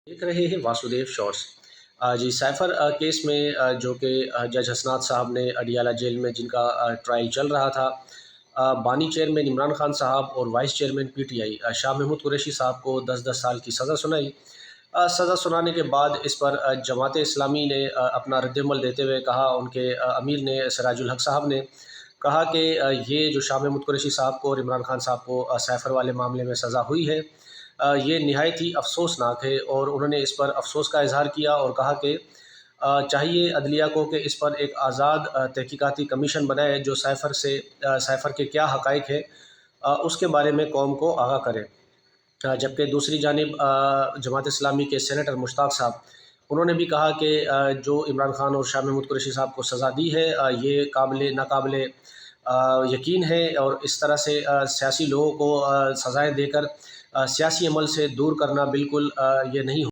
देख रहे हैं वासुदेव शॉर्ट्स। जी साइफर केस में जो कि जज हसनात साहब ने अडियाला जेल में जिनका ट्रायल चल रहा था, बानी चेयरमैन इमरान खान साहब और vice chairman PTI Shah Mahmood Qureshi साहब को 10-10 साल की सज़ा सुनाई। सज़ा सुनाने के बाद इस पर जमात इस्लामी ने अपना रद्दमल देते हुए कहा, उनके अमीर ने सिराजुल हक साहब ने कहा कि ये जो शाह महमूद कुरैशी साहब को और इमरान खान साहब को साइफर वाले मामले में सज़ा हुई है, ये नहायत ही अफसोसनाक है। और उन्होंने इस पर अफसोस का इजहार किया और कहा कि चाहिए अदलिया को कि इस पर एक आज़ाद तहकीकाती कमीशन बनाए जो साइफ़र के क्या हक़ाइक़ है उसके बारे में कौम को आगाह करे। जबकि दूसरी जानिब जमात इस्लामी के सेनेटर मुश्ताक साहब, उन्होंने भी कहा कि जो इमरान खान और शाह महमूद कुरैशी साहब को सज़ा दी है, ये नाकाबिले यकीन है और इस तरह से सियासी लोगों को सज़ाएँ देकर सियासी अमल से दूर करना बिल्कुल ये नहीं